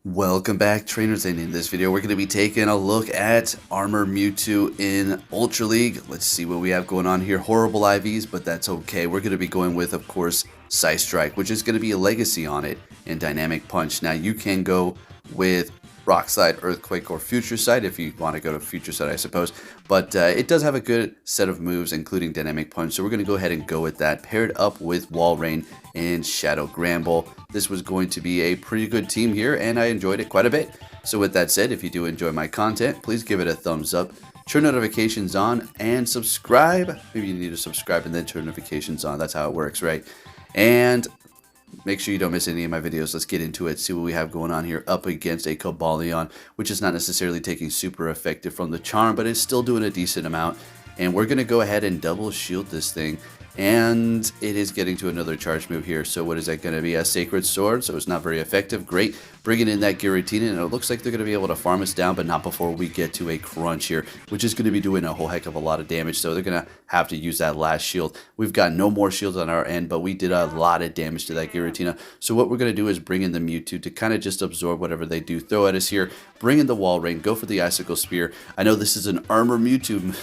Welcome back, trainers, and in this video we're going to be taking a look at Armored Mewtwo in Ultra League. Let's see what we have going on here. Horrible IVs, but that's okay. We're going to be going with, of course, Psy Strike, which is going to be a legacy on it, and Dynamic Punch. Now you can go with Rock Slide, Earthquake, or Future Sight if you want to go to Future Sight, I suppose. But it does have a good set of moves, including Dynamic Punch, so we're going to go ahead and go with that, paired up with Walrein and Shadow Gramble. This was going to be a pretty good team here, and I enjoyed it quite a bit. So with that said, if you do enjoy my content, please give it a thumbs up, turn notifications on, and subscribe. Maybe you need to subscribe and then turn notifications on. That's how it works, right? And make sure you don't miss any of my videos. Let's get into it, see what we have going on here up against a Cobalion, which is not necessarily taking super effective from the charm, but it's still doing a decent amount. And we're going to go ahead and double shield this thing. And it is getting to another charge move here. So what is that going to be? A Sacred Sword. So it's not very effective. Great. Bringing in that Giratina. And it looks like they're going to be able to farm us down, but not before we get to a crunch here, which is going to be doing a whole heck of a lot of damage. So they're going to have to use that last shield. We've got no more shields on our end, but we did a lot of damage to that Giratina. So what we're going to do is bring in the Mewtwo to kind of just absorb whatever they do throw at us here. Bring in the Walrein. Go for the Icicle Spear. I know this is an Armored Mewtwo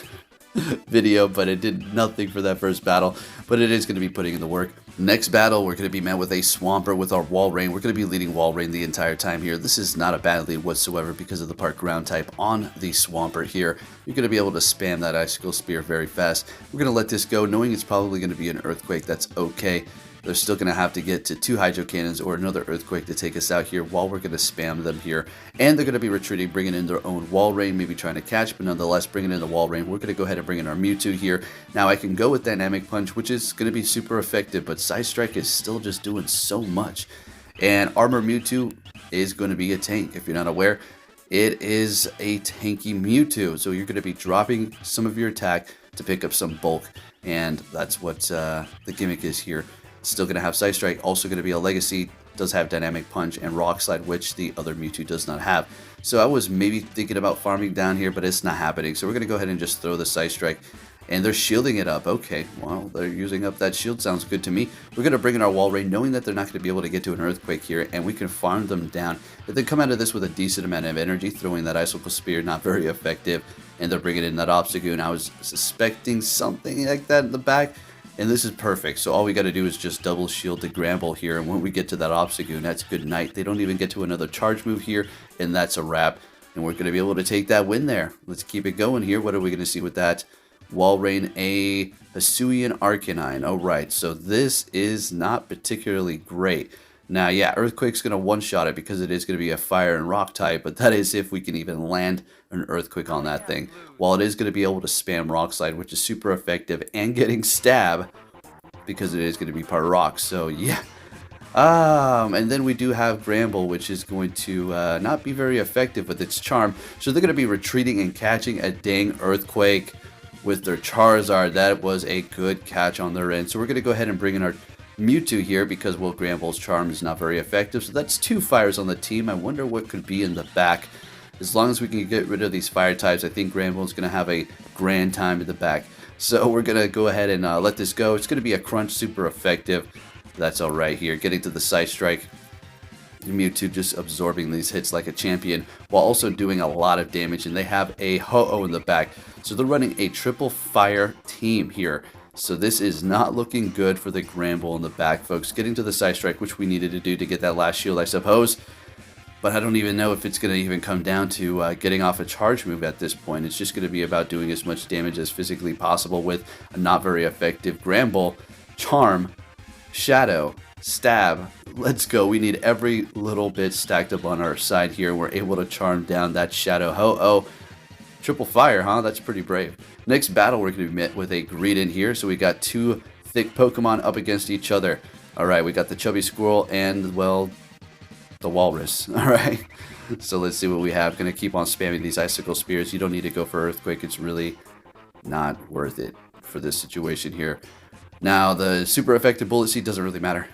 video, but it did nothing for that first battle, but it is going to be putting in the work. Next battle, we're going to be met with a Swampert with our Walrein. We're going to be leading Walrein the entire time here. This is not a bad lead whatsoever because of the Park Ground type on the Swampert here. You're going to be able to spam that Icicle Spear very fast. We're going to let this go, knowing it's probably going to be an Earthquake. That's okay. They're still going to have to get to 2 Hydro Cannons or another Earthquake to take us out here while we're going to spam them here. And they're going to be retreating, bringing in their own Walrein, maybe trying to catch, but nonetheless bringing in the Walrein. We're going to go ahead and bring in our Mewtwo here. Now I can go with Dynamic Punch, which is going to be super effective, but Psy Strike is still just doing so much. And Armored Mewtwo is going to be a tank. If you're not aware, it is a tanky Mewtwo. So you're going to be dropping some of your attack to pick up some bulk. And that's what the gimmick is here. Still going to have Psy Strike, also going to be a legacy, does have Dynamic Punch and Rock Slide, which the other Mewtwo does not have. So I was maybe thinking about farming down here, but it's not happening. So we're going to go ahead and just throw the Psy Strike. And they're shielding it up. Okay, well, they're using up that shield. Sounds good to me. We're going to bring in our Walrein, knowing that they're not going to be able to get to an Earthquake here, and we can farm them down. If they come out of this with a decent amount of energy, throwing that Icicle Spear, not very effective, and they're bringing in that Obstagoon. I was suspecting something like that in the back. And this is perfect, so all we got to do is just double shield the Gramble here, and when we get to that Obstagoon, that's good night. They don't even get to another charge move here, and that's a wrap. And we're going to be able to take that win there. Let's keep it going here. What are we going to see with that? Walrein, a Hisuian Arcanine. Alright, so this is not particularly great. Now, yeah, Earthquake's going to one-shot it because it is going to be a fire and rock type, but that is if we can even land an Earthquake on that thing. While it is going to be able to spam Rock Slide, which is super effective, and getting Stab because it is going to be part rock, so yeah. And then we do have Gramble, which is going to not be very effective with its charm, so they're going to be retreating and catching a dang Earthquake with their Charizard. That was a good catch on their end, so we're going to go ahead and bring in our Mewtwo here because, well, Gramble's charm is not very effective. So that's 2 fires on the team. I wonder what could be in the back. As long as we can get rid of these fire types, I think Gramble's going to have a grand time in the back. So we're going to go ahead and let this go. It's going to be a crunch, super effective. That's all right here. Getting to the Psy Strike. Mewtwo just absorbing these hits like a champion while also doing a lot of damage. And they have a Ho-Oh in the back. So they're running a triple fire team here. So this is not looking good for the Gramble in the back, folks. Getting to the Psy Strike, which we needed to do to get that last shield, I suppose. But I don't even know if it's going to even come down to getting off a charge move at this point. It's just going to be about doing as much damage as physically possible with a not very effective Gramble. Charm, Shadow, Stab. Let's go. We need every little bit stacked up on our side here. We're able to charm down that Shadow Ho-Oh. Triple fire, huh? That's pretty brave. Next battle, we're going to be met with a Greedent here. So we got 2 thick Pokemon up against each other. Alright, we got the Chubby Squirrel and, well, the Walrus. Alright, so let's see what we have. Going to keep on spamming these Icicle Spears. You don't need to go for Earthquake. It's really not worth it for this situation here. Now, the super effective Bullet Seed doesn't really matter.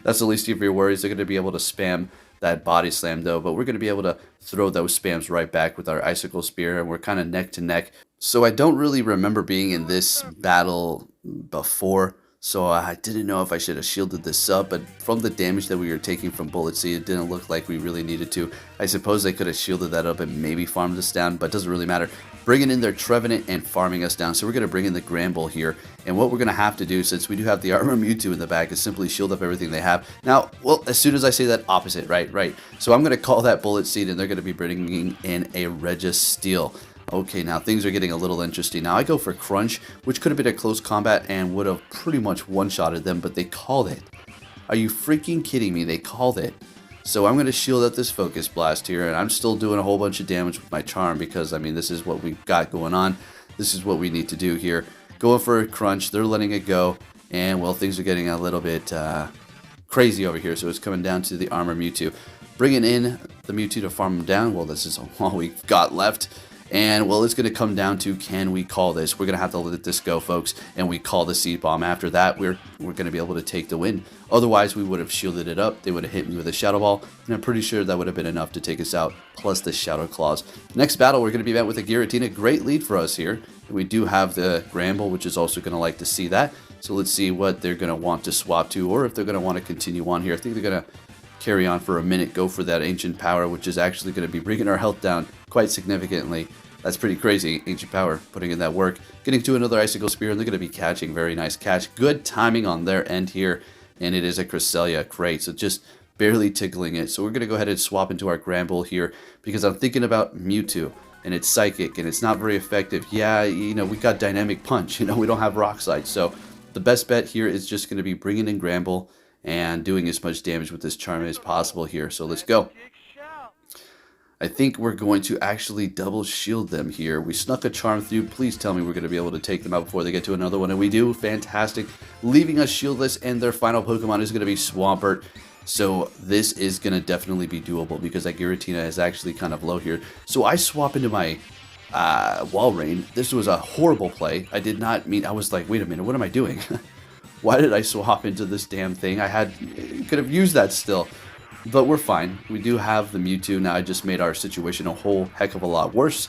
That's the least of your worries. They're going to be able to spam that Body Slam, though, but we're going to be able to throw those spams right back with our Icicle Spear, and we're kind of neck to neck. So I don't really remember being in this battle before, So I didn't know if I should have shielded this up, but from the damage that we were taking from Bullet Seed, it didn't look like we really needed to. I suppose they could have shielded that up and maybe farmed us down, but it doesn't really matter. Bringing in their Trevenant and farming us down. So we're going to bring in the Granbull here. And what we're going to have to do, since we do have the Armored Mewtwo in the back, is simply shield up everything they have. Now, well, as soon as I say that, opposite, right. So I'm going to call that Bullet Seed, and they're going to be bringing in a Registeel. Okay, now things are getting a little interesting. Now I go for Crunch, which could have been a close combat and would have pretty much one-shotted them, but they called it. Are you freaking kidding me? They called it. So I'm going to shield up this Focus Blast here, and I'm still doing a whole bunch of damage with my Charm because, I mean, this is what we've got going on. This is what we need to do here. Going for a Crunch, they're letting it go, and, well, things are getting a little bit crazy over here, so it's coming down to the Armored Mewtwo. Bringing in the Mewtwo to farm him down. Well, this is all we've got left. And, well, it's going to come down to, can we call this? We're going to have to let this go, folks, and we call the Seed Bomb. After that, we're going to be able to take the win. Otherwise, we would have shielded it up. They would have hit me with a Shadow Ball, and I'm pretty sure that would have been enough to take us out, plus the Shadow Claws. Next battle, we're going to be met with a Giratina. Great lead for us here. We do have the Granbull, which is also going to like to see that. So let's see what they're going to want to swap to, or if they're going to want to continue on here. I think they're going to carry on for a minute, go for that Ancient Power, which is actually going to be bringing our health down quite significantly. That's pretty crazy. Ancient Power, putting in that work. Getting to another Icicle Spear, and they're going to be catching. Very nice catch. Good timing on their end here, and it is a Cresselia. Great. So just barely tickling it. So we're going to go ahead and swap into our Granbull here, because I'm thinking about Mewtwo, and it's Psychic, and it's not very effective. Yeah, you know, we got Dynamic Punch. You know, we don't have Rock Slide. So the best bet here is just going to be bringing in Granbull and doing as much damage with this Charm as possible here. So let's go. I think we're going to actually double shield them here. We snuck a Charm through. Please tell me we're going to be able to take them out before they get to another one. And we do. Fantastic. Leaving us shieldless, and their final Pokemon is going to be Swampert. So this is going to definitely be doable because that Giratina is actually kind of low here. So I swap into my Walrein. This was a horrible play. I did not mean... I was like, wait a minute, what am I doing? Why did I swap into this damn thing? Could have used that still. But we're fine. We do have the Mewtwo. Now I just made our situation a whole heck of a lot worse.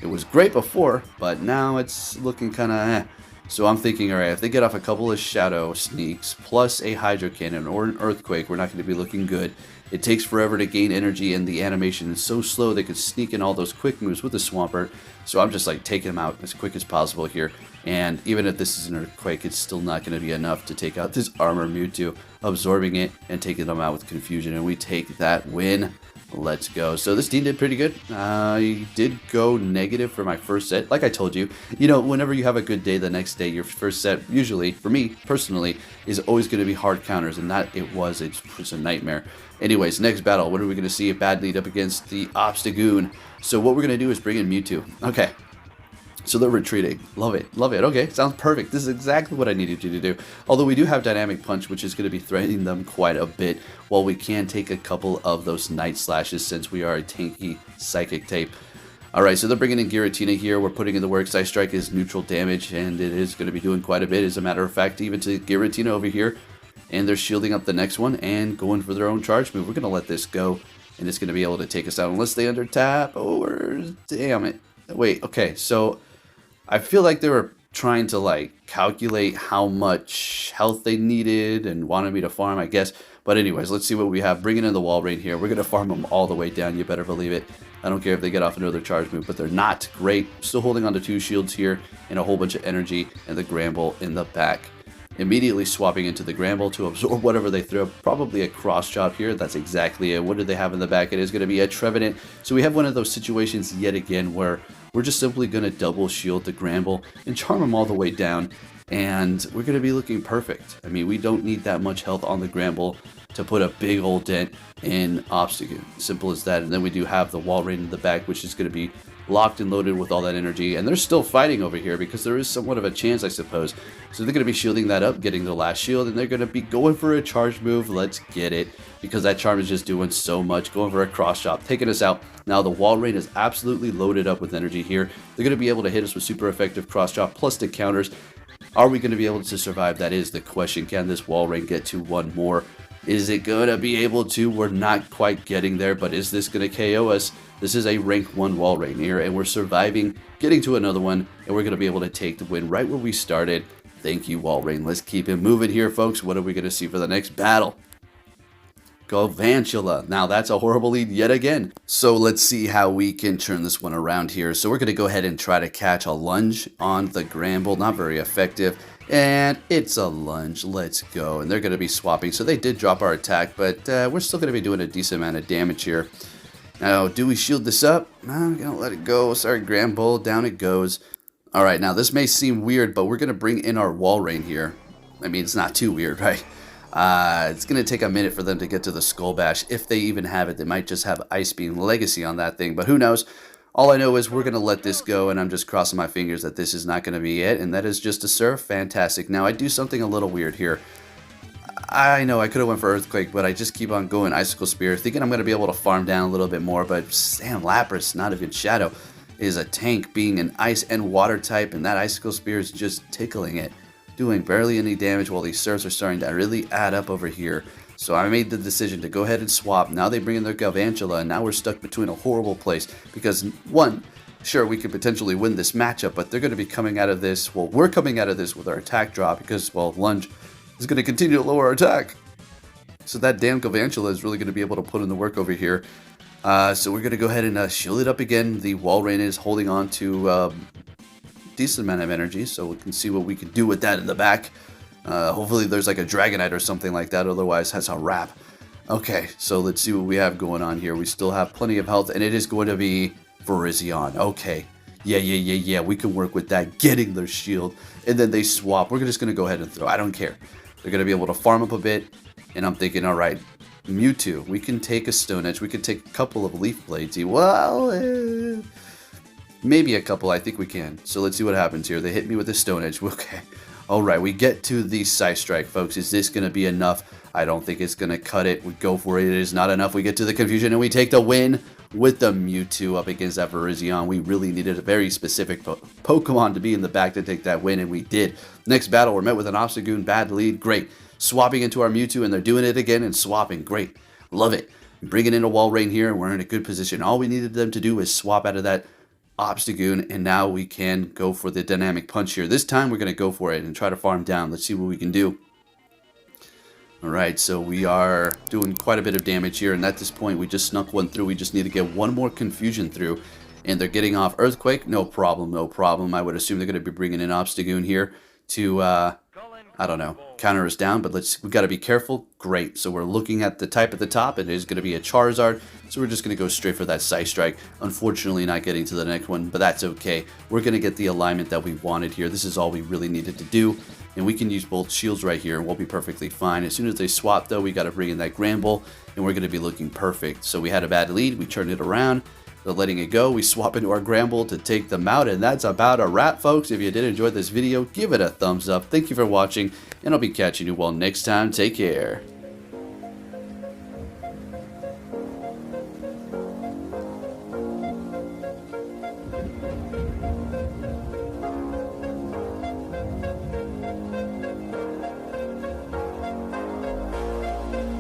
It was great before, but now it's looking kind of eh. So I'm thinking, alright, if they get off a couple of Shadow Sneaks, plus a Hydro Cannon or an Earthquake, we're not going to be looking good. It takes forever to gain energy, and the animation is so slow they could sneak in all those quick moves with the Swampert. So I'm just like taking them out as quick as possible here. And even if this is an Earthquake, it's still not going to be enough to take out this Armored Mewtwo, absorbing it and taking them out with Confusion. And we take that win. Let's go. So this team did pretty good. I did go negative for my first set. Like I told you, you know, whenever you have a good day, the next day, your first set, usually, for me, personally, is always going to be hard counters. And that it was. It's a nightmare. Anyways, next battle. What are we going to see? A bad lead up against the Obstagoon. So what we're going to do is bring in Mewtwo. Okay. So they're retreating. Love it. Love it. Okay, sounds perfect. This is exactly what I needed you to do. Although we do have Dynamic Punch, which is going to be threatening them quite a bit, while we can take a couple of those Night Slashes since we are a tanky Psychic type. Alright, so they're bringing in Giratina here. We're putting in the work. Ice Strike is neutral damage, and it is going to be doing quite a bit. As a matter of fact, even to Giratina over here. And they're shielding up the next one and going for their own charge move. We're going to let this go, and it's going to be able to take us out unless they under tap. Or, damn it. Wait, okay, so I feel like they were trying to like calculate how much health they needed and wanted me to farm, I guess. But anyways, let's see what we have. Bringing in the Walrein here. We're going to farm them all the way down. You better believe it. I don't care if they get off another charge move, but they're not. Great. Still holding on to 2 shields here and a whole bunch of energy, and the Granbull in the back. Immediately swapping into the Granbull to absorb whatever they throw. Probably a cross chop here. That's exactly it. What do they have in the back? It is going to be a Trevenant. So we have one of those situations yet again where we're just simply going to double shield the Granbull and charm him all the way down. And we're going to be looking perfect. I mean, we don't need that much health on the Granbull to put a big old dent in Obstagoon. Simple as that. And then we do have the Walrein in the back, which is going to be locked and loaded with all that energy. And they're still fighting over here because there is somewhat of a chance, I suppose. So they're going to be shielding that up, getting the last shield, and they're going to be going for a charge move. Let's get it, because that charm is just doing so much. Going for a cross chop, taking us out. Now the Walrein is absolutely loaded up with energy here. They're going to be able to hit us with super effective cross chop plus the counters. Are we going to be able to survive? That is the question. Can this Walrein get to one more? Is it going to be able to? We're not quite getting there, but is this going to KO us? This is a rank 1 Walrein here, and we're surviving, getting to another one, and we're going to be able to take the win right where we started. Thank you, Walrein. Let's keep it moving here, folks. What are we going to see for the next battle? Galvantula. Now that's a horrible lead yet again. So let's see how we can turn this one around here. So we're going to go ahead and try to catch a lunge on the Gramble. Not very effective. And it's a lunge. Let's go. And they're going to be swapping. So they did drop our attack, but we're still going to be doing a decent amount of damage here. Now, do we shield this up? No, I'm going to let it go. Sorry, Gramble. Down it goes. All right, now this may seem weird, but we're going to bring in our Walrein here. I mean, it's not too weird, right? It's going to take a minute for them to get to the Skull Bash. If they even have it, they might just have Ice Beam Legacy on that thing, but who knows? All I know is we're going to let this go, and I'm just crossing my fingers that this is not going to be it, and that is just a Surf. Fantastic. Now, I do something a little weird here. I know I could have went for Earthquake, but I just keep on going Icicle Spear, thinking I'm going to be able to farm down a little bit more, but Sam Lapras, not even Shadow, is a tank, being an ice and water type, and that Icicle Spear is just tickling it, doing barely any damage while these Surfs are starting to really add up over here. So I made the decision to go ahead and swap. Now they bring in their Galvantula, and now we're stuck between a horrible place, because one, sure, we could potentially win this matchup, but they're going to be coming out of this, well, we're coming out of this with our attack drop, because, well, Lunge is going to continue to lower our attack. So that damn Galvantula is really going to be able to put in the work over here. So we're going to go ahead and shield it up again. The Walrein is holding on to decent amount of energy, so we can see what we can do with that in the back. Hopefully there's like a Dragonite or something like that, otherwise that's a wrap. Okay, so let's see what we have going on here. We still have plenty of health, and it is going to be Virizion. Okay, yeah, we can work with that, getting their shield, and then they swap. We're just going to go ahead and throw. I don't care. They're going to be able to farm up a bit, and I'm thinking, all right, Mewtwo, we can take a Stone Edge, we can take a couple of Leaf Blades. Well, maybe a couple, I think we can. So let's see what happens here. They hit me with a Stone Edge. Okay. Alright, we get to the Scythe Strike, folks. Is this going to be enough? I don't think it's going to cut it. We go for it. It is not enough. We get to the Confusion, and we take the win with the Mewtwo up against that Virizion. We really needed a very specific Pokemon to be in the back to take that win, and we did. Next battle, we're met with an Obstagoon. Bad lead. Great. Swapping into our Mewtwo, and they're doing it again and swapping. Great. Love it. Bringing in a Walrein here, and we're in a good position. All we needed them to do is swap out of that Obstagoon, and now we can go for the Dynamic Punch here. This time we're going to go for it and try to farm down. Let's see what we can do. Alright, so we are doing quite a bit of damage here, and at this point we just snuck one through. We just need to get one more Confusion through, and they're getting off Earthquake. No problem, no problem. I would assume they're going to be bringing in Obstagoon here to, I don't know, counter us down, but we got to be careful. Great. So we're looking at the type at the top. It is going to be a Charizard, so we're just going to go straight for that Scythe Strike. Unfortunately, not getting to the next one, but that's okay. We're going to get the alignment that we wanted here. This is all we really needed to do, and we can use both shields right here, and we'll be perfectly fine. As soon as they swap, though, we got to bring in that Gramble, and we're going to be looking perfect. So we had a bad lead. We turned it around. They're letting it go. We swap into our Gramble to take them out, and that's about a wrap, folks. If you did enjoy this video, give it a thumbs up. Thank you for watching, and I'll be catching you all next time. Take care.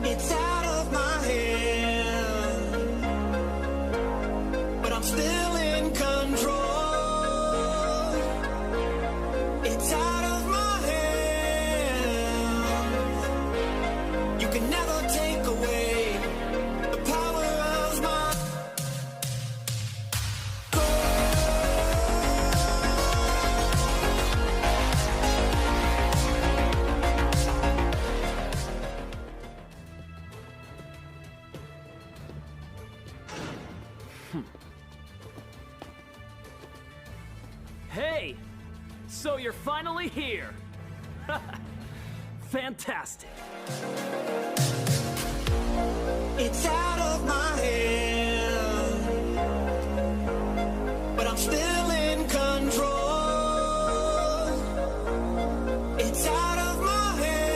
It's out of my hand, but I'm still in control. It's out of my hand. You can never take away the power of my Hey! So you're finally here! Fantastic! It's out of my hand, but I'm still in control. It's out of my hand.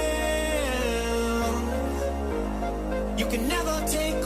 You can never take